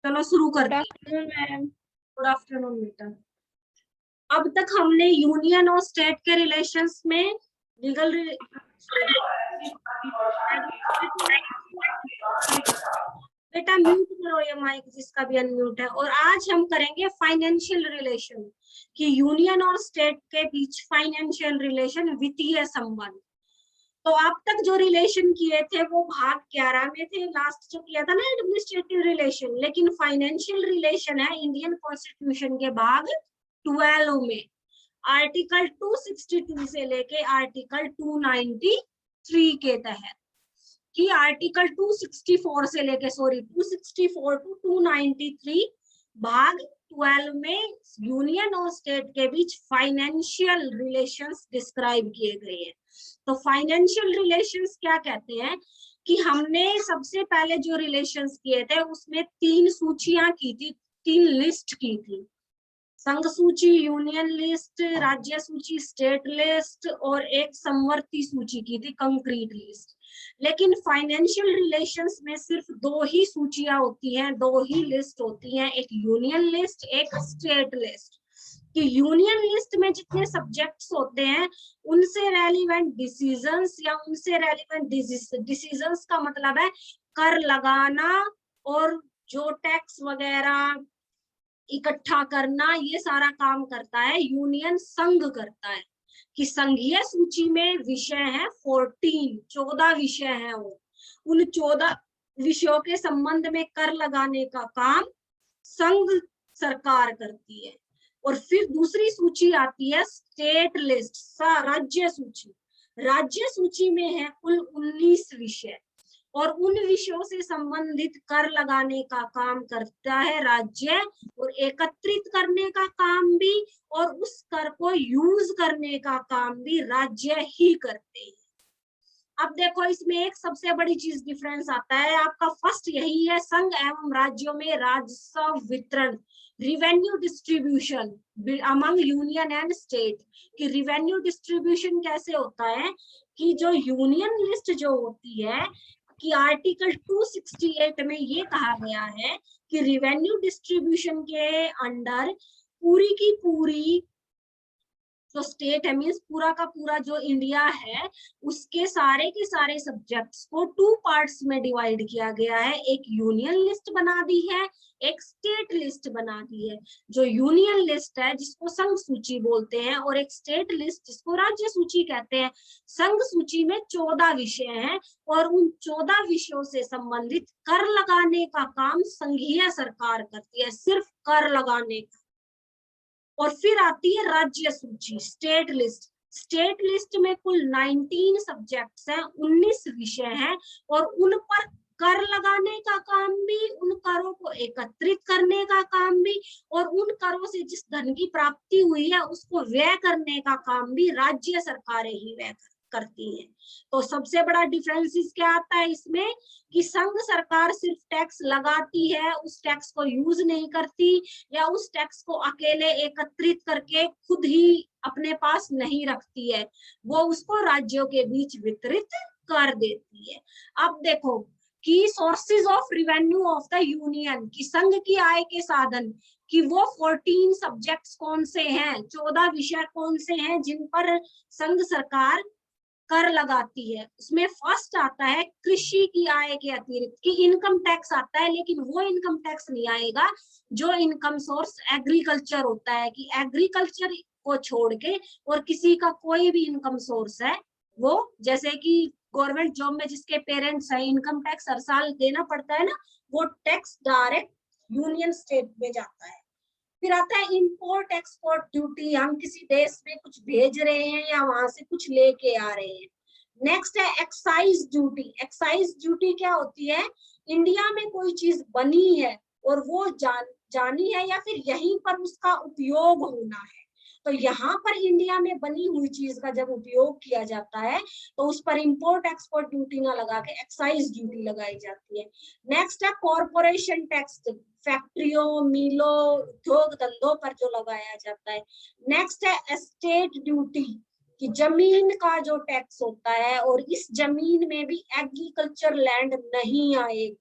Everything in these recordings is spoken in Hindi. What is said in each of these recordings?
चलो शुरू गुड करते हैं। Afternoon ma'am. गुड आफ्टरनून बेटा। अब तक हमने यूनियन और स्टेट के रिलेशंस में लीगल बेटा म्यूट करो ये माइक जिसका भी अनम्यूट है। और आज हम करेंगे फाइनेंशियल रिलेशन कि यूनियन और स्टेट के बीच फाइनेंशियल रिलेशन, वित्तीय संबंध। तो अब तक जो रिलेशन किए थे वो भाग 11 में थे, लास्ट जो किया था ना एडमिनिस्ट्रेटिव रिलेशन। लेकिन फाइनेंशियल रिलेशन है इंडियन कॉन्स्टिट्यूशन के भाग 12 में, आर्टिकल 262 से लेके आर्टिकल 293 के तहत। कि आर्टिकल 264 से लेके 264 टू 293 भाग 12 में यूनियन और स्टेट के बीच फाइनेंशियल रिलेशंस डिस्क्राइब किए गए हैं। तो फाइनेंशियल रिलेशंस क्या कहते हैं कि हमने सबसे पहले जो रिलेशंस किए थे उसमें 3 सूचियां की थी, 3 लिस्ट की थी। संघ सूची, यूनियन लिस्ट, राज्य सूची स्टेट लिस्ट, और एक समवर्ती सूची की थी, कंक्रीट लिस्ट। लेकिन फाइनेंशियल रिलेशंस में सिर्फ 2 ही सूचियां होती हैं, 2 ही लिस्ट होती हैं, एक यूनियन लिस्ट, एक स्टेट लिस्ट। कि यूनियन लिस्ट में जितने सब्जेक्ट्स होते हैं उनसे रेलिवेंट डिसीजंस या उनसे रेलिवेंट डिसीजंस का मतलब है कर लगाना और जो टैक्स वगैरह इकट्ठा करना, ये सारा काम करता है यूनियन, संघ करता है। कि संघीय सूची में विषय है 14 विषय हैं वो। उन 14 विषयों के संबंध में कर लगाने का काम संघ सरकार करती है। और फिर दूसरी सूची आती है स्टेट लिस्ट, राज्य सूची। राज्य सूची में है कुल 19 विषय और उन विषयों से संबंधित कर लगाने का काम करता है राज्य, और एकत्रित करने का काम भी और उस कर को यूज करने का काम भी राज्य ही करते हैं। अब देखो इसमें एक सबसे बड़ी चीज डिफरेंस आता है आपका, फर्स्ट यही है, संघ एवं राज्यों में राजस्व वितरण, revenue distribution among union and state. कि रिवेन्यू डिस्ट्रीब्यूशन कैसे होता है कि जो यूनियन लिस्ट जो होती है कि आर्टिकल 268 में ये कहा गया है कि रिवेन्यू डिस्ट्रीब्यूशन के अंडर पूरी की पूरी जो स्टेट है, मीन्स पूरा का पूरा जो इंडिया है, उसके सारे के सारे सब्जेक्ट्स को 2 पार्ट्स में डिवाइड किया गया है। एक यूनियन लिस्ट बना दी है, एक स्टेट लिस्ट बना दी है। जो यूनियन लिस्ट है जिसको संघ सूची बोलते हैं, और एक स्टेट लिस्ट जिसको राज्य सूची कहते हैं। संघ सूची में 14 विषय हैं और उन 14 विषयों से संबंधित कर लगाने का काम संघीय सरकार करती है, सिर्फ कर लगाने का। और फिर आती है राज्य सूची, स्टेट लिस्ट। स्टेट लिस्ट में कुल 19 सब्जेक्ट्स हैं, 19 विषय हैं, और उन पर कर लगाने का काम भी, उन करों को एकत्रित करने का काम भी, और उन करों से जिस धन की प्राप्ति हुई है उसको व्यय करने का काम भी राज्य सरकारें ही व्यय करती हैं। तो सबसे बड़ा डिफरेंस क्या आता है इसमें कि संघ सरकार सिर्फ टैक्स लगाती है, उस टैक्स को यूज नहीं करती, या उस टैक्स को अकेले एकत्रित करके खुद ही अपने पास नहीं रखती है, वो उसको राज्यों के बीच वितरित कर देती है। अब देखो कि sources of revenue of the union, की संघ की आय के साधन, कि वो 14 सब्जेक्ट्स कौन से हैं, 14 विषय कौन से हैं जिन पर संघ सरकार कर लगाती है। उसमें फर्स्ट आता है कृषि की आय के अतिरिक्त कि इनकम टैक्स आता है, लेकिन वो इनकम टैक्स नहीं आएगा जो इनकम सोर्स एग्रीकल्चर होता है। कि एग्रीकल्चर को छोड़ के और किसी का कोई भी इनकम सोर्स है, वो जैसे कि गवर्नमेंट जॉब में जिसके पेरेंट्स है, इनकम टैक्स हर साल देना पड़ता है ना, वो टैक्स डायरेक्ट यूनियन स्टेट में जाता है। फिर आता है इंपोर्ट एक्सपोर्ट ड्यूटी, हम किसी देश में कुछ भेज रहे हैं या वहां से कुछ लेके आ रहे हैं। नेक्स्ट है एक्साइज ड्यूटी। एक्साइज ड्यूटी क्या होती है, इंडिया में कोई चीज बनी है और वो जानी है या फिर यहीं पर उसका उपयोग होना है, तो यहाँ पर इंडिया में बनी हुई चीज का जब उपयोग किया जाता है तो उस पर इंपोर्ट एक्सपोर्ट ड्यूटी ना लगा के एक्साइज ड्यूटी लगाई जाती है। नेक्स्ट है कॉर्पोरेशन टैक्स, फैक्ट्रियों, मिलों, उद्योग धंधों पर जो लगाया जाता है। नेक्स्ट है एस्टेट ड्यूटी, कि जमीन का जो टैक्स होता है, और इस जमीन में भी एग्रीकल्चर लैंड नहीं आएगी,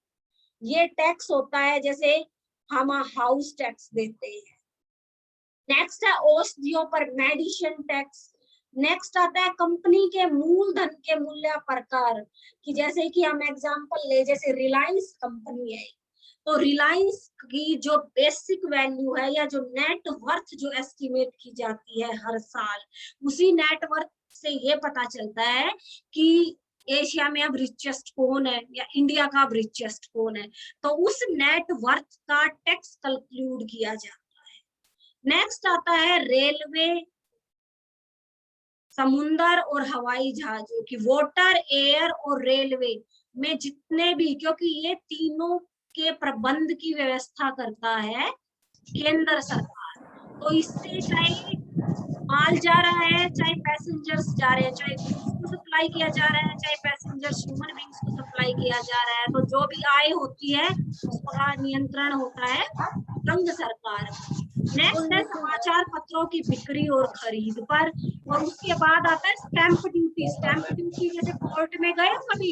ये टैक्स होता है। जैसे हम हाउस टैक्स देते हैं। नेक्स्ट है औषधियों पर मेडिसिन टैक्स। नेक्स्ट आता है कंपनी के मूलधन के मूल्य प्रकार, कि जैसे कि हम एग्जांपल ले, जैसे रिलायंस कंपनी है, तो रिलायंस की जो बेसिक वैल्यू है या जो नेट वर्थ जो एस्टिमेट की जाती है हर साल, उसी नेट वर्थ से ये पता चलता है कि एशिया में अब रिचेस्ट कौन है या इंडिया का अब रिचेस्ट कौन है, तो उस नेट वर्थ का टैक्स कंक्लूड किया जाता है। नेक्स्ट आता है रेलवे, समुंदर और हवाई जहाजों की, वाटर, एयर और रेलवे में जितने भी, क्योंकि ये तीनों के प्रबंध की व्यवस्था करता है केंद्र सरकार, तो इससे चाहे माल जा रहा है, चाहे पैसेंजर्स जा रहे हैं, चाहे गुड्स को सप्लाई किया जा रहा है, चाहे पैसेंजर्स ह्यूमन बींग्स को सप्लाई किया जा रहा है, तो जो भी आय होती है उसका नियंत्रण होता है संघ सरकार पर। नेक्स्ट है समाचार पत्रों की बिक्री और खरीद पर, और उसके बाद आता है स्टैंप ड्यूटी। स्टैंप ड्यूटी जैसे कोर्ट में गए कभी,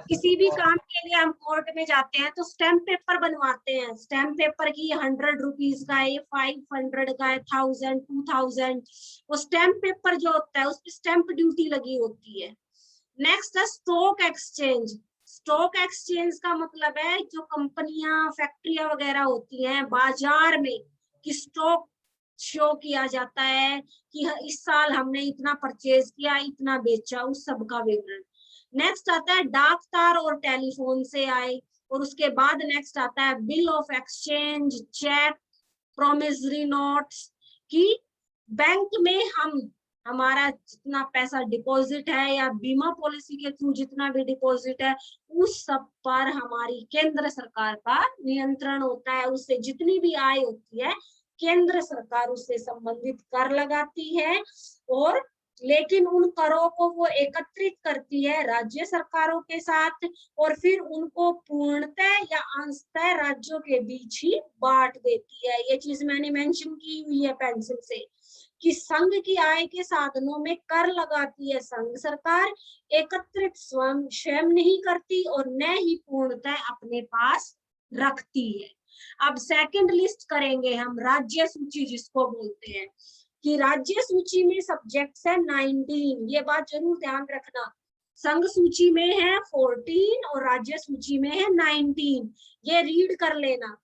किसी भी काम के लिए हम कोर्ट में जाते हैं तो स्टैंप पेपर बनवाते हैं, स्टैंप पेपर की 100 रुपीज का है, 500 का है, 1000, 2000, वो स्टैंप पेपर जो होता है उस पर स्टैंप ड्यूटी लगी होती है। नेक्स्ट है स्टॉक एक्सचेंज। स्टॉक एक्सचेंज का मतलब है जो कंपनियां, फैक्ट्रियां वगैरह होती हैं बाजार में, कि स्टॉक शो किया जाता है कि इस साल हमने इतना परचेज किया, इतना बेचा, उस सब का विवरण। नेक्स्ट आता है डाक तार और टेलीफोन से आए, और उसके बाद नेक्स्ट आता है bill of exchange, cheque, promissory notes, कि बैंक में हम हमारा जितना पैसा डिपॉजिट है या बीमा पॉलिसी के थ्रू जितना भी डिपॉजिट है, उस सब पर हमारी केंद्र सरकार का नियंत्रण होता है। उससे जितनी भी आय होती है केंद्र सरकार उससे संबंधित कर लगाती है, और लेकिन उन करों को वो एकत्रित करती है राज्य सरकारों के साथ, और फिर उनको पूर्णतः या अंशतः राज्यों के बीच ही बांट देती है। ये चीज मैंने मेंशन की हुई है पेंसिल से, कि संघ की आय के साधनों में कर लगाती है संघ सरकार, एकत्रित स्वयं नहीं करती और न ही पूर्णतः अपने पास रखती है। अब सेकंड लिस्ट करेंगे हम, राज्य सूची जिसको बोलते हैं, कि राज्य सूची में सब्जेक्ट्स है 19, ये बात जरूर ध्यान रखना। संघ सूची में है 14 और राज्य सूची में है 19, ये रीड कर लेना।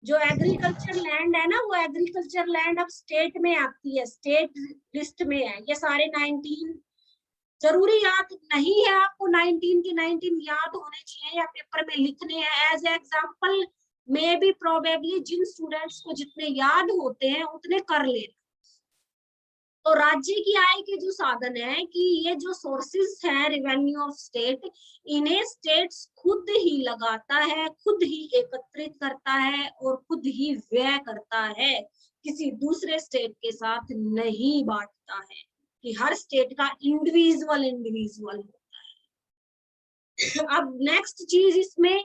जो एग्रीकल्चर लैंड है ना, वो एग्रीकल्चर लैंड अब स्टेट में आती है, स्टेट लिस्ट में है। ये सारे 19 जरूरी याद नहीं है आपको, 19 की 19 याद होने चाहिए या पेपर में लिखने हैं एज एग्जाम्पल, में भी प्रोबेबली जिन स्टूडेंट्स को जितने याद होते हैं उतने कर लेना। तो राज्य की आय के जो साधन है, कि ये जो सोर्सेस हैं रेवेन्यू ऑफ स्टेट, इन्हें स्टेट्स खुद ही लगाता है, खुद ही एकत्रित करता है और खुद ही व्यय करता है, किसी दूसरे स्टेट के साथ नहीं बांटता है, कि हर स्टेट का इंडिविजुअल होता है। अब नेक्स्ट चीज इसमें,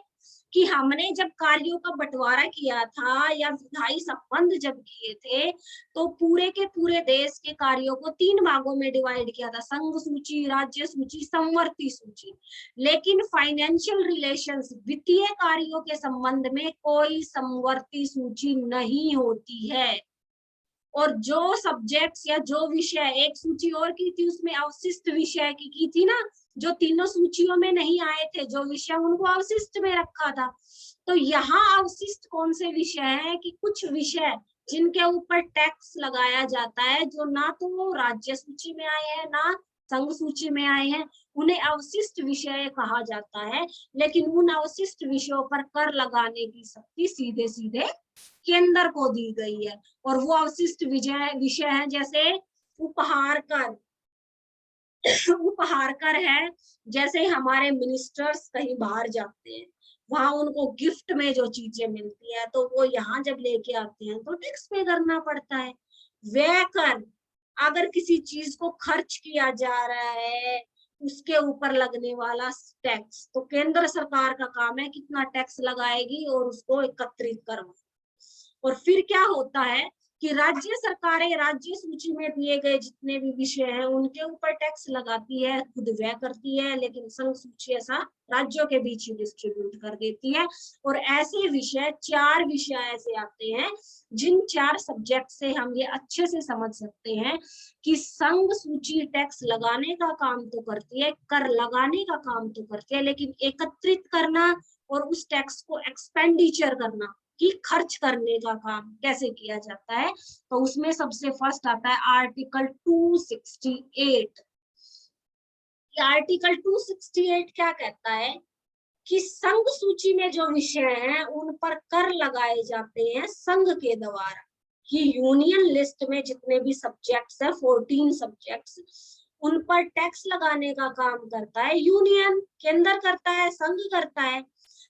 कि हमने जब कार्यों का बंटवारा किया था या विधायी संबंध जब किए थे, तो पूरे के पूरे देश के कार्यों को 3 भागों में डिवाइड किया था, संघ सूची, राज्य सूची, समवर्ती सूची। लेकिन फाइनेंशियल रिलेशंस, वित्तीय कार्यों के संबंध में कोई समवर्ती सूची नहीं होती है। और जो सब्जेक्ट्स या जो विषय, एक सूची और की थी उसमें अवशिष्ट विषय की थी ना, जो तीनों सूचियों में नहीं आए थे जो विषय, उनको अवशिष्ट में रखा था। तो यहाँ अवशिष्ट कौन से विषय हैं, कि कुछ विषय जिनके ऊपर टैक्स लगाया जाता है, जो ना तो राज्य सूची में आए हैं ना संघ सूची में आए हैं, उन्हें अवशिष्ट विषय कहा जाता है। लेकिन उन अवशिष्ट विषयों पर कर लगाने की शक्ति सीधे सीधे केंद्र को दी गई है, और वो अवशिष्ट विषय है जैसे उपहार कर। उपहार कर है, जैसे हमारे मिनिस्टर्स कहीं बाहर जाते हैं, वहां उनको गिफ्ट में जो चीजें मिलती है, तो वो यहाँ जब लेके आते हैं तो टैक्स पे करना पड़ता है। व्यय कर, अगर किसी चीज को खर्च किया जा रहा है उसके ऊपर लगने वाला टैक्स, तो केंद्र सरकार का काम है कितना टैक्स लगाएगी और उसको एकत्रित करवाना। और फिर क्या होता है कि राज्य सरकारें राज्य सूची में दिए गए जितने भी विषय हैं उनके ऊपर टैक्स लगाती है, खुद व्यय करती है, लेकिन संघ सूची ऐसा राज्यों के बीच ही डिस्ट्रीब्यूट कर देती है। और ऐसे विषय 4 विषय ऐसे आते हैं जिन 4 सब्जेक्ट से हम ये अच्छे से समझ सकते हैं कि संघ सूची टैक्स लगाने का काम तो करती है, कर लगाने का काम तो करती है, लेकिन एकत्रित करना और उस टैक्स को एक्सपेंडिचर करना कि खर्च करने का काम कैसे किया जाता है, तो उसमें सबसे फर्स्ट आता है आर्टिकल 268। आर्टिकल 268 क्या कहता है कि संघ सूची में जो विषय हैं उन पर कर लगाए जाते हैं संघ के द्वारा। कि यूनियन लिस्ट में जितने भी सब्जेक्ट्स है 14 सब्जेक्ट्स, उन पर टैक्स लगाने का काम करता है यूनियन, केंद्र करता है, संघ करता है।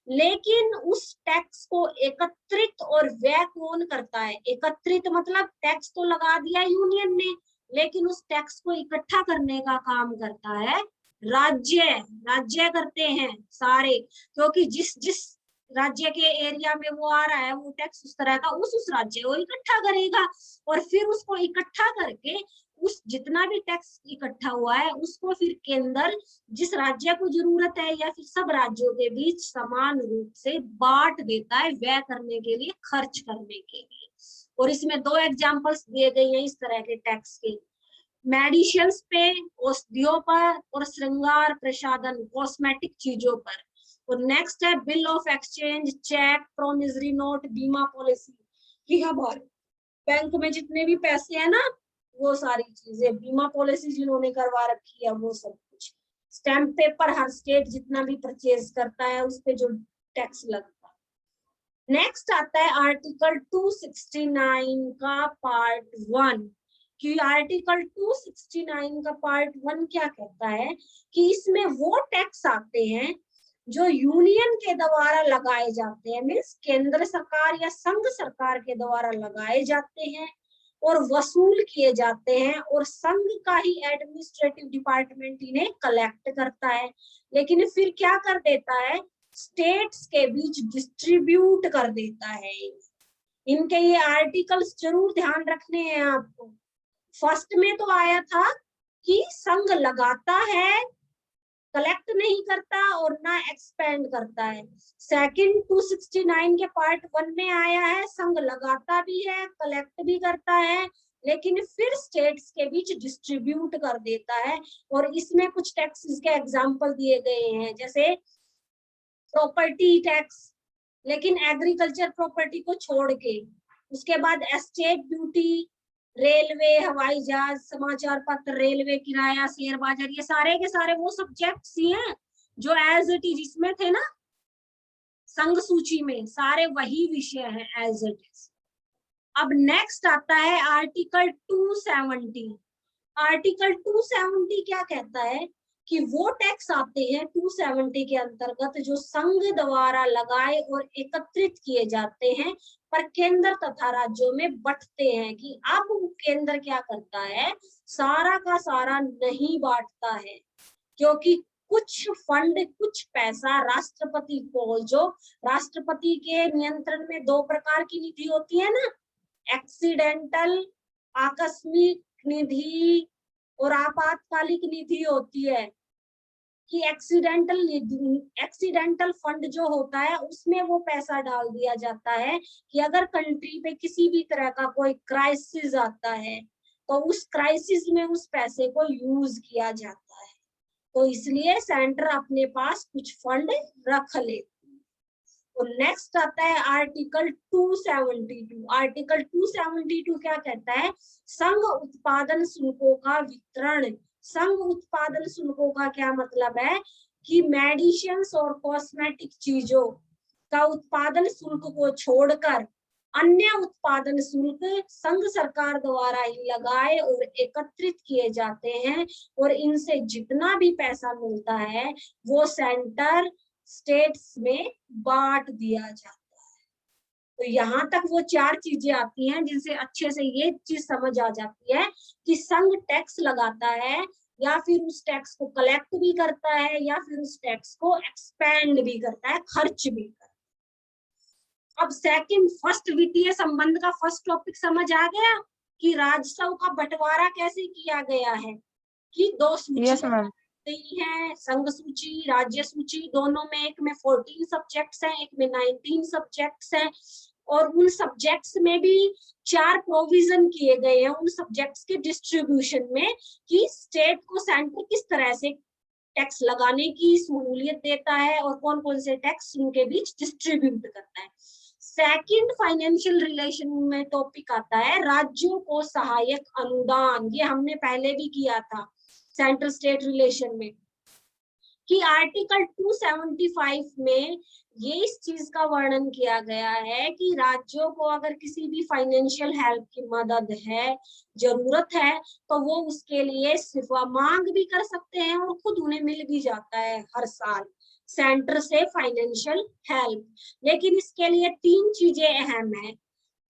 लेकिन उस टैक्स को एकत्रित और व्यय कौन करता है? एकत्रित मतलब टैक्स तो लगा दिया यूनियन ने, लेकिन उस टैक्स को इकट्ठा करने का काम करता है राज्य। राज्य करते हैं सारे, क्योंकि जिस जिस राज्य के एरिया में वो आ रहा है वो टैक्स उस तरह का उस राज्य वो इकट्ठा करेगा, और फिर उसको इकट्ठा करके उस जितना भी टैक्स इकट्ठा हुआ है उसको फिर केंद्र जिस राज्य को जरूरत है या फिर सब राज्यों के बीच समान रूप से बांट देता है व्यय करने के लिए, खर्च करने के लिए। और इसमें 2 एग्जांपल्स दिए गए हैं इस तरह के टैक्स के, मेडिसिन्स पे, औषधियों पर, और श्रृंगार प्रसाधन कॉस्मेटिक चीजों पर। और नेक्स्ट है bill of exchange, cheque, promissory note, बीमा पॉलिसी, कि हमारे बैंक में जितने भी पैसे है ना वो सारी चीजें, बीमा पॉलिसी जिन्होंने करवा रखी है वो सब कुछ, स्टैम्प पेपर हर स्टेट जितना भी परचेज करता है उस पे जो टैक्स लगता है। नेक्स्ट आता है आर्टिकल 269 का पार्ट 1, कि आर्टिकल 269 का पार्ट 1 क्या कहता है कि इसमें वो टैक्स आते हैं जो यूनियन के द्वारा लगाए जाते हैं, मीन्स केंद्र सरकार या संघ सरकार के द्वारा लगाए जाते हैं और वसूल किए जाते हैं, और संघ का ही एडमिनिस्ट्रेटिव डिपार्टमेंट इन्हें कलेक्ट करता है, लेकिन फिर क्या कर देता है, स्टेट्स के बीच डिस्ट्रीब्यूट कर देता है। इनके ये आर्टिकल्स जरूर ध्यान रखने हैं आपको। फर्स्ट में तो आया था कि संघ लगाता है, कलेक्ट नहीं करता और ना एक्सपेंड करता है। सेकंड 269 के पार्ट 1 में आया है संघ लगाता भी है, कलेक्ट भी करता है, लेकिन फिर स्टेट्स के बीच डिस्ट्रीब्यूट कर देता है। और इसमें कुछ टैक्सेस के एग्जांपल दिए गए हैं, जैसे प्रॉपर्टी टैक्स, लेकिन एग्रीकल्चर प्रॉपर्टी को छोड़ के। उसके बाद एस्टेट ड्यूटी, रेलवे, हवाई जहाज, समाचार पत्र, रेलवे किराया, शेयर बाजार, ये सारे के सारे वो सब्जेक्ट्स ही हैं जो एज इट इज इसमें थे ना संघ सूची में, सारे वही विषय हैं एज इट इज। अब नेक्स्ट आता है आर्टिकल 270। आर्टिकल 270 क्या कहता है कि वो टैक्स आते हैं 270 के अंतर्गत जो संघ द्वारा लगाए और एकत्रित किए जाते हैं, पर केंद्र तथा राज्यों में बंटते हैं। कि अब केंद्र क्या करता है, सारा का सारा नहीं बांटता है, क्योंकि कुछ फंड, कुछ पैसा राष्ट्रपति को, जो राष्ट्रपति के नियंत्रण में 2 प्रकार की निधि होती है ना, एक्सीडेंटल आकस्मिक निधि और आपातकालिक निधि होती है। कि एक्सीडेंटल फंड जो होता है उसमें वो पैसा डाल दिया जाता है कि अगर कंट्री पे किसी भी तरह का कोई क्राइसिस आता है तो उस क्राइसिस में उस पैसे को यूज किया जाता है, तो इसलिए सेंटर अपने पास कुछ फंड रख लेते। और नेक्स्ट आता है आर्टिकल 272। आर्टिकल 272 क्या कहता है, संघ उत्पादन शुल्कों का वितरण। संघ उत्पादन शुल्कों का क्या मतलब है कि मेडिसिन्स और कॉस्मेटिक चीजों का उत्पादन शुल्क को छोड़कर अन्य उत्पादन शुल्क संघ सरकार द्वारा ही लगाए और एकत्रित किए जाते हैं, और इनसे जितना भी पैसा मिलता है वो सेंटर स्टेट्स में बांट दिया जाता है। तो यहाँ तक वो 4 चीजें आती हैं जिनसे अच्छे से ये चीज समझ आ जाती है कि संघ टैक्स लगाता है या फिर उस टैक्स को कलेक्ट भी करता है या फिर उस टैक्स को एक्सपेंड भी करता है, खर्च भी करता है। अब सेकंड, फर्स्ट वित्तीय संबंध का फर्स्ट टॉपिक समझ आ गया कि राजस्व का बंटवारा कैसे किया गया है, कि दो सूचियां गई हैं, संघ सूची, राज्य सूची, दोनों में, एक में 14 सब्जेक्ट्स हैं, एक में 19 सब्जेक्ट्स हैं, और उन सब्जेक्ट्स में भी 4 प्रोविजन किए गए हैं उन सब्जेक्ट्स के डिस्ट्रीब्यूशन में, कि स्टेट को सेंटर किस तरह से टैक्स लगाने की सहूलियत देता है और कौन कौन से टैक्स उनके बीच डिस्ट्रीब्यूट करता है। सेकंड फाइनेंशियल रिलेशन में टॉपिक आता है राज्यों को सहायक अनुदान, ये हमने पहले भी किया था सेंट्रल स्टेट रिलेशन में, कि आर्टिकल 275 में ये इस चीज का वर्णन किया गया है कि राज्यों को अगर किसी भी फाइनेंशियल हेल्प की मदद है, जरूरत है, तो वो उसके लिए सिर्फ मांग भी कर सकते हैं और खुद उन्हें मिल भी जाता है हर साल सेंटर से फाइनेंशियल हेल्प। लेकिन इसके लिए 3 चीजें अहम है।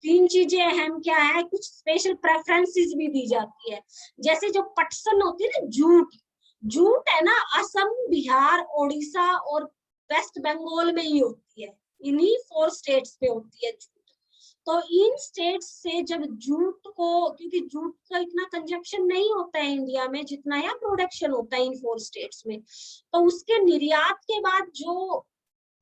3 चीजें अहम क्या है, कुछ स्पेशल प्रेफरेंसेस भी दी जाती है, जैसे जो पटसन होती है ना, जूट, जूट है ना, असम, बिहार, ओडिशा और वेस्ट बंगाल में ही होती है, इन्हीं 4 स्टेट्स पे होती है जूट। तो इन स्टेट्स से जब जूट को, क्योंकि जूट का इतना कंजप्शन नहीं होता है इंडिया में जितना यहाँ प्रोडक्शन होता है इन 4 स्टेट्स में, तो उसके निर्यात के बाद जो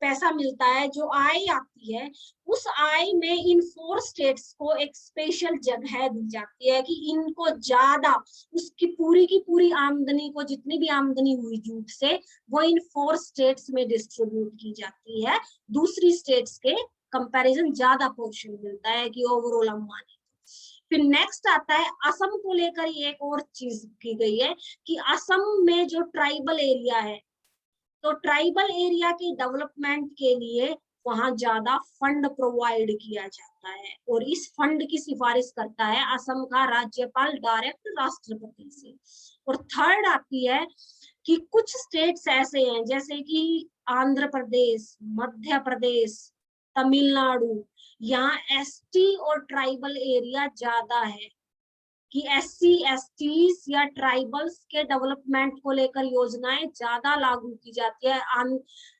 पैसा मिलता है, जो आय आती है, उस आय में इन 4 स्टेट्स को एक स्पेशल जगह दी जाती है कि इनको ज्यादा, उसकी पूरी की पूरी आमदनी को, जितनी भी आमदनी हुई जूट से, वो इन 4 स्टेट्स में डिस्ट्रीब्यूट की जाती है। दूसरी स्टेट्स के कंपैरिजन ज्यादा पोर्शन मिलता है कि ओवरऑल हम माने। फिर नेक्स्ट आता है असम को लेकर एक और चीज की गई है कि असम में जो ट्राइबल एरिया है, तो ट्राइबल एरिया के डेवलपमेंट के लिए वहां ज्यादा फंड प्रोवाइड किया जाता है, और इस फंड की सिफारिश करता है असम का राज्यपाल डायरेक्ट राष्ट्रपति से। और थर्ड आती है कि कुछ स्टेट्स ऐसे हैं जैसे कि आंध्र प्रदेश, मध्य प्रदेश, तमिलनाडु, यहाँ एसटी और ट्राइबल एरिया ज्यादा है, कि एससी एसटीज या ट्राइबल्स के डेवलपमेंट को लेकर योजनाएं ज्यादा लागू की जाती है।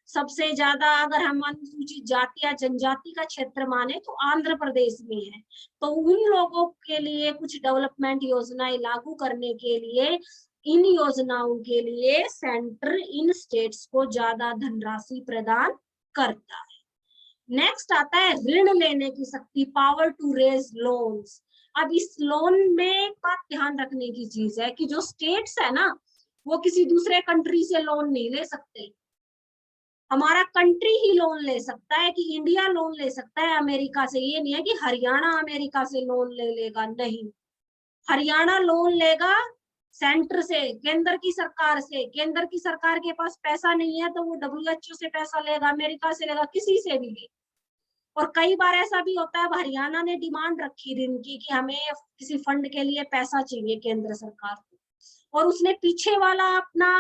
सबसे ज्यादा अगर हम अनुसूचित जाति या जनजाति का क्षेत्र माने तो आंध्र प्रदेश में है, तो उन लोगों के लिए कुछ डेवलपमेंट योजनाएं लागू करने के लिए, इन योजनाओं के लिए सेंटर इन स्टेट्स को ज्यादा धनराशि प्रदान करता है। नेक्स्ट आता है ऋण लेने की शक्ति, पावर टू रेज लोन्स। अब इस लोन में एक बात ध्यान रखने की चीज है कि जो स्टेट्स है ना, वो किसी दूसरे कंट्री से लोन नहीं ले सकते। हमारा कंट्री ही लोन ले सकता है, कि इंडिया लोन ले सकता है अमेरिका से, ये नहीं है कि हरियाणा अमेरिका से लोन ले लेगा, नहीं। हरियाणा लोन लेगा सेंटर से, केंद्र की सरकार से। केंद्र की सरकार के पास पैसा नहीं है तो वो WHO से पैसा लेगा, अमेरिका से लेगा, किसी से भी ले। और कई बार ऐसा भी होता है, अब हरियाणा ने डिमांड रखी ऋण की कि हमें किसी फंड के लिए पैसा चाहिए केंद्र सरकार को, और उसने पीछे वाला अपना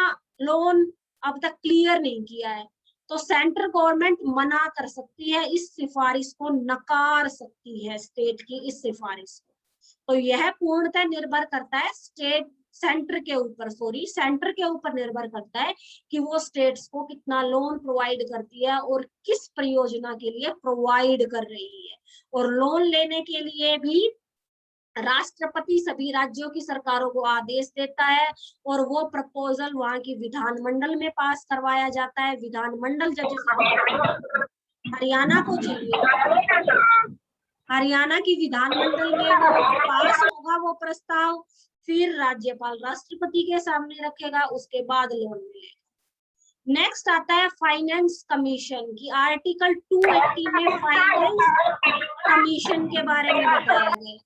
लोन अब तक क्लियर नहीं किया है, तो सेंट्रल गवर्नमेंट मना कर सकती है, इस सिफारिश को नकार सकती है स्टेट की इस सिफारिश को। तो यह पूर्णतः निर्भर करता है सेंटर के ऊपर निर्भर करता है कि वो स्टेट्स को कितना लोन प्रोवाइड करती है और किस परियोजना के लिए प्रोवाइड कर रही है। और लोन लेने के लिए भी राष्ट्रपति सभी राज्यों की सरकारों को आदेश देता है, और वो प्रपोजल वहां की विधानमंडल में पास करवाया जाता है। विधानमंडल जब हरियाणा को चाहिए, हरियाणा की विधानमंडल में वो पास होगा वो प्रस्ताव, फिर राज्यपाल राष्ट्रपति के सामने रखेगा, उसके बाद लोन मिलेगा। नेक्स्ट आता है फाइनेंस कमीशन की, आर्टिकल 280 में फाइनेंस कमीशन के बारे में बताया गया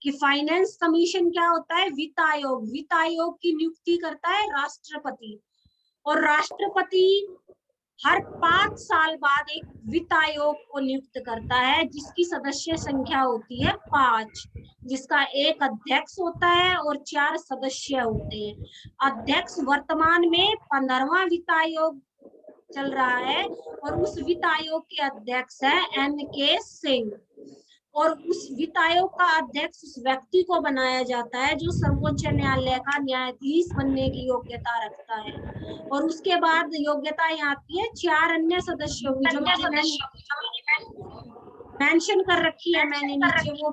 कि फाइनेंस कमीशन क्या होता है। वित्त आयोग, वित्त आयोग की नियुक्ति करता है राष्ट्रपति, और राष्ट्रपति हर 5 साल बाद एक वित्त आयोग को नियुक्त करता है जिसकी सदस्य संख्या होती है 5, जिसका एक अध्यक्ष होता है और 4 सदस्य होते हैं। अध्यक्ष वर्तमान में 15वां वित्त आयोग चल रहा है, और उस वित्त आयोग के अध्यक्ष है NK सिंह। और उस वित्त आयोग का अध्यक्ष उस व्यक्ति को बनाया जाता है जो सर्वोच्च न्यायालय का न्यायाधीश बनने की योग्यता रखता है। और उसके बाद योग्यता यहाँ आती है 4 अन्य सदस्यों की, जो मैंने मेंशन कर रखी है मैंने नीचे। वो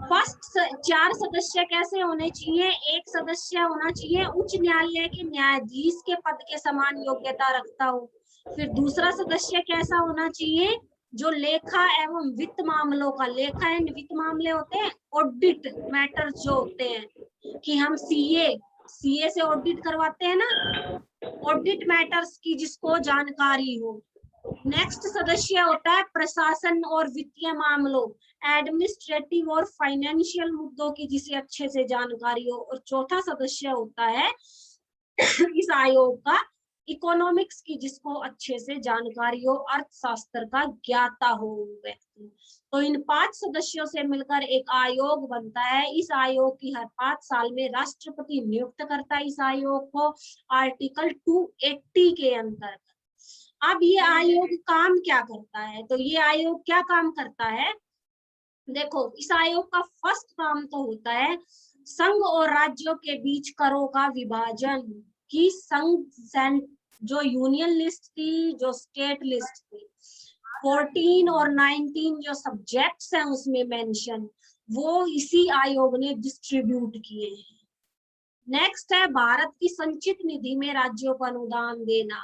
फर्स्ट 4 सदस्य कैसे होने चाहिए? एक सदस्य होना चाहिए उच्च न्यायालय के न्यायाधीश के पद के समान योग्यता रखता हो। फिर दूसरा सदस्य कैसा होना चाहिए? जो लेखा एवं वित्त मामलों का, लेखा एंड वित्त मामले होते हैं, ऑडिट मैटर्स जो होते हैं, कि हम सीए से ऑडिट करवाते हैं ना, ऑडिट मैटर्स की जिसको जानकारी हो। नेक्स्ट सदस्य होता है प्रशासन और वित्तीय मामलों, एडमिनिस्ट्रेटिव और फाइनेंशियल मुद्दों की जिसे अच्छे से जानकारी हो। और चौथा सदस्य होता है इस आयोग का इकोनॉमिक्स की, जिसको अच्छे से जानकारी हो, अर्थशास्त्र का ज्ञाता हो व्यक्ति। तो इन 5 सदस्यों से मिलकर एक आयोग बनता है। इस आयोग की हर 5 साल में राष्ट्रपति नियुक्त करता है इस आयोग को, आर्टिकल 280 के अंतर्गत। अब ये आयोग काम क्या करता है? तो ये आयोग क्या काम करता है? देखो, इस आयोग का फर्स्ट काम तो होता है संघ और राज्यों के बीच करों का विभाजन, की संघ जो यूनियन लिस्ट थी, जो स्टेट लिस्ट थी, 14 और 19 जो सब्जेक्ट्स हैं उसमें मेंशन, वो इसी आयोग ने डिस्ट्रीब्यूट किए हैं। नेक्स्ट है भारत की संचित निधि में राज्यों को अनुदान देना,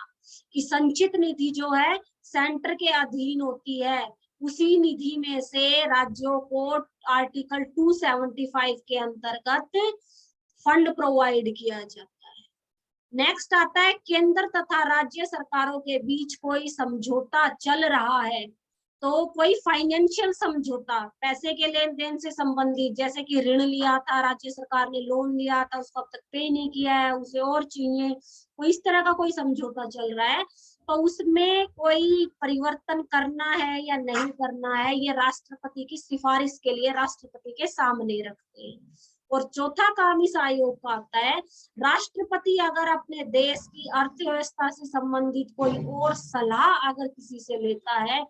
कि संचित निधि जो है सेंटर के अधीन होती है, उसी निधि में से राज्यों को आर्टिकल 275 के अंतर्गत फंड प्रोवाइड किया जाता है। नेक्स्ट आता है केंद्र तथा राज्य सरकारों के बीच कोई समझौता चल रहा है, तो कोई फाइनेंशियल समझौता, पैसे के लेन देन से संबंधित, जैसे कि ऋण लिया था राज्य सरकार ने, लोन लिया था, उसको अब तक पे नहीं किया है, उसे और चाहिए, कोई इस तरह का कोई समझौता चल रहा है, तो उसमें कोई परिवर्तन करना है या नहीं करना है, ये राष्ट्रपति की सिफारिश के लिए राष्ट्रपति के सामने रखते हैं। और चौथा काम इस आयोग का आता है, राष्ट्रपति अगर अपने देश की अर्थव्यवस्था से संबंधित कोई और सलाह अगर किसी से लेता है,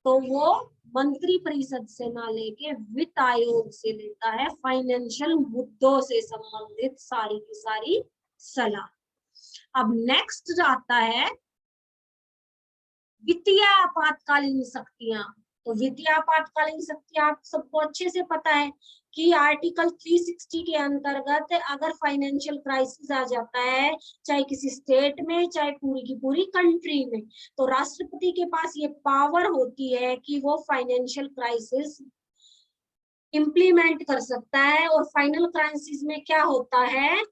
तो वो मंत्री परिषद से ना लेके वित्त आयोग से लेता है, फाइनेंशियल मुद्दों से संबंधित सारी की सारी सलाह। अब नेक्स्ट आता है वित्तीय आपातकालीन शक्तियां। तो वित्तीय आपातकालीन शक्तियां आप सबको अच्छे से पता है कि आर्टिकल 360 के अंतर्गत अगर फाइनेंशियल क्राइसिस आ जाता है, चाहे किसी स्टेट में, चाहे पूरी की पूरी कंट्री में, तो राष्ट्रपति के पास ये पावर होती है कि वो फाइनेंशियल क्राइसिस इम्प्लीमेंट कर सकता है। और फाइनल क्राइसिस में क्या होता है?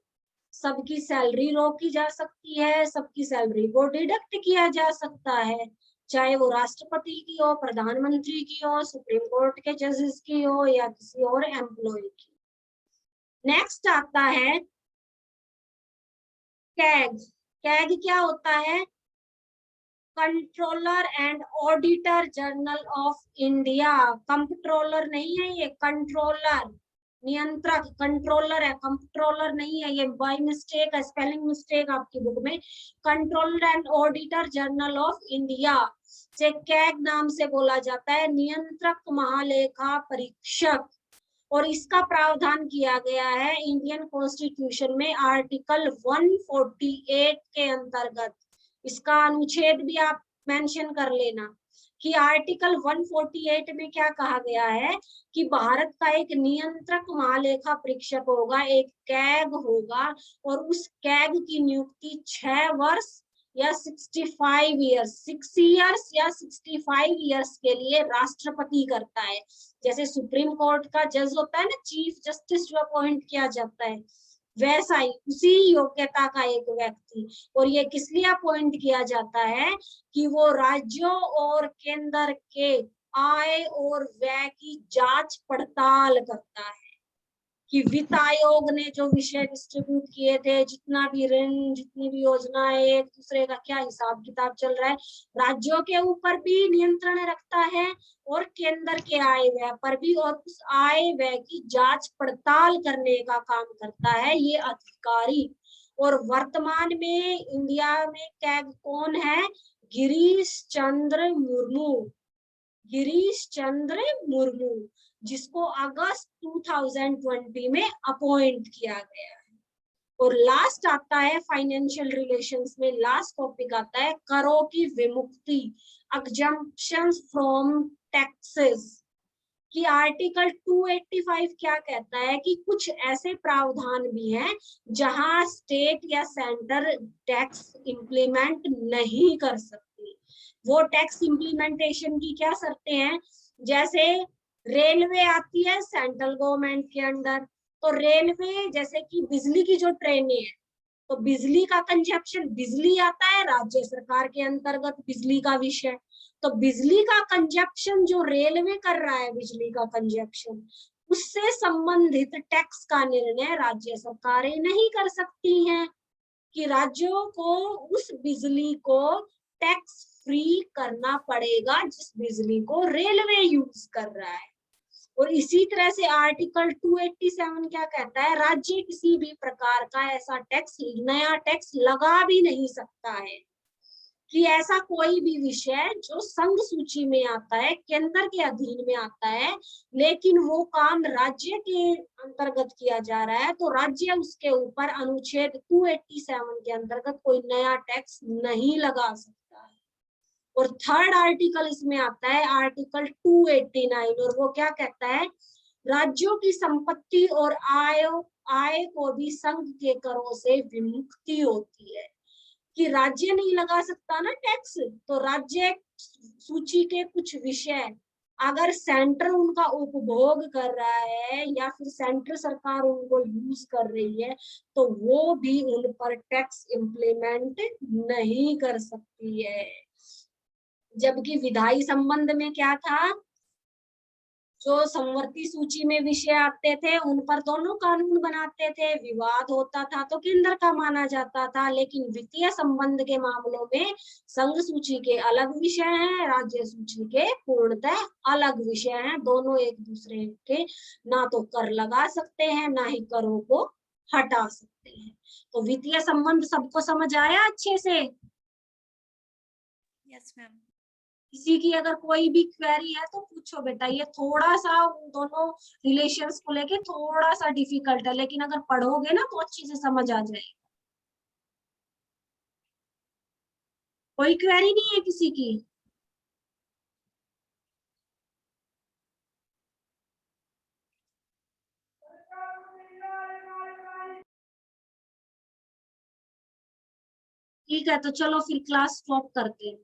सबकी सैलरी रोकी जा सकती है, सबकी सैलरी को डिडक्ट किया जा सकता है, चाहे वो राष्ट्रपति की हो, प्रधानमंत्री की हो, सुप्रीम कोर्ट के जजेस की हो, या किसी और एम्प्लॉय की। नेक्स्ट आता है कैग। कैग क्या होता है? Controller and auditor general of India. Controller नहीं है ये, कंट्रोलर, नियंत्रक, कंट्रोलर है, कंट्रोलर नहीं है, ये बाय मिस्टेक है, स्पेलिंग मिस्टेक आपकी बुक में। Controller and auditor general of India से कैग नाम से बोला जाता है, नियंत्रक महालेखा परीक्षक। और इसका प्रावधान किया गया है इंडियन कॉन्स्टिट्यूशन में आर्टिकल 148 के अंतर्गत। इसका अनुच्छेद भी आप मेंशन कर लेना कि आर्टिकल 148 में क्या कहा गया है कि भारत का एक नियंत्रक महालेखा परीक्षक होगा, एक कैग होगा, और उस कैग की नियुक्ति 6 वर्ष या 65 ईयर्स, 6 ईयर्स या 65 ईयर्स के लिए राष्ट्रपति करता है। जैसे सुप्रीम कोर्ट का जज होता है ना, चीफ जस्टिस जो अपॉइंट किया जाता है, वैसा ही उसी योग्यता का एक व्यक्ति। और ये किस लिए अपॉइंट किया जाता है? कि वो राज्यों और केंद्र के आय और व्यय की जांच पड़ताल करता है, कि वित्त आयोग ने जो विषय डिस्ट्रीब्यूट किए थे, जितना भी ऋण, जितनी भी योजनाएं, एक दूसरे का क्या हिसाब किताब चल रहा है, राज्यों के ऊपर भी नियंत्रण रखता है और केंद्र के आय व्यय पर भी, और उस आय व्यय की जांच पड़ताल करने का काम करता है ये अधिकारी। और वर्तमान में इंडिया में कैग कौन है? गिरीश चंद्र मुर्मू। गिरीश चंद्र मुर्मू, जिसको अगस्त 2020 में अपॉइंट किया गया है। और लास्ट आता है फाइनेंशियल रिलेशंस में, लास्ट टॉपिक आता है करों की विमुक्ति, एग्जम्पशन फ्रॉम टैक्सेस। कि आर्टिकल 285 क्या कहता है कि कुछ ऐसे प्रावधान भी हैं जहां स्टेट या सेंटर टैक्स इंप्लीमेंट नहीं कर सकती। वो टैक्स इंप्लीमेंटेशन की क्या शर्तें हैं, जैसे रेलवे आती है सेंट्रल गवर्नमेंट के अंडर, तो रेलवे जैसे कि बिजली की जो ट्रेनें हैं, तो बिजली का कंजप्शन, बिजली आता है राज्य सरकार के अंतर्गत बिजली का विषय, तो बिजली का कंजप्शन जो रेलवे कर रहा है, बिजली का कंजप्शन, उससे संबंधित टैक्स का निर्णय राज्य सरकारें नहीं कर सकती हैं। कि राज्यों को उस बिजली को टैक्स फ्री करना पड़ेगा जिस बिजली को रेलवे यूज कर रहा है। और इसी तरह से आर्टिकल 287 क्या कहता है, राज्य किसी भी प्रकार का ऐसा टैक्स, नया टैक्स लगा भी नहीं सकता है। कि ऐसा कोई भी विषय जो संघ सूची में आता है, केंद्र के अधीन में आता है, लेकिन वो काम राज्य के अंतर्गत किया जा रहा है, तो राज्य उसके ऊपर अनुच्छेद 287 के अंतर्गत कोई नया टैक्स नहीं लगा सकता है। और थर्ड आर्टिकल इसमें आता है आर्टिकल 289, और वो क्या कहता है, राज्यों की संपत्ति और आय को भी संघ के करों से विमुक्ति होती है। कि राज्य नहीं लगा सकता ना टैक्स, तो राज्य सूची के कुछ विषय अगर सेंटर उनका उपभोग कर रहा है या फिर सेंटर सरकार उनको यूज कर रही है, तो वो भी उन पर टैक्स इम्प्लीमेंट नहीं कर सकती है। जबकि विधायी संबंध में क्या था, जो समवर्ती सूची में विषय आते थे उन पर दोनों कानून बनाते थे, विवाद होता था तो केंद्र का माना जाता था। लेकिन वित्तीय संबंध के मामलों में संघ सूची के अलग विषय हैं, राज्य सूची के पूर्णतः अलग विषय हैं। दोनों एक दूसरे के ना तो कर लगा सकते हैं, ना ही करों को हटा सकते हैं। तो वित्तीय संबंध सबको समझ आया अच्छे से? Yes ma'am. किसी की अगर कोई भी क्वेरी है तो पूछो बेटा। ये थोड़ा सा उन दोनों रिलेशंस को लेके थोड़ा सा डिफिकल्ट है, लेकिन अगर पढ़ोगे ना तो अच्छी से समझ आ जाएगी। कोई क्वेरी नहीं है किसी की? ठीक है, तो चलो फिर क्लास स्टॉप करते हैं।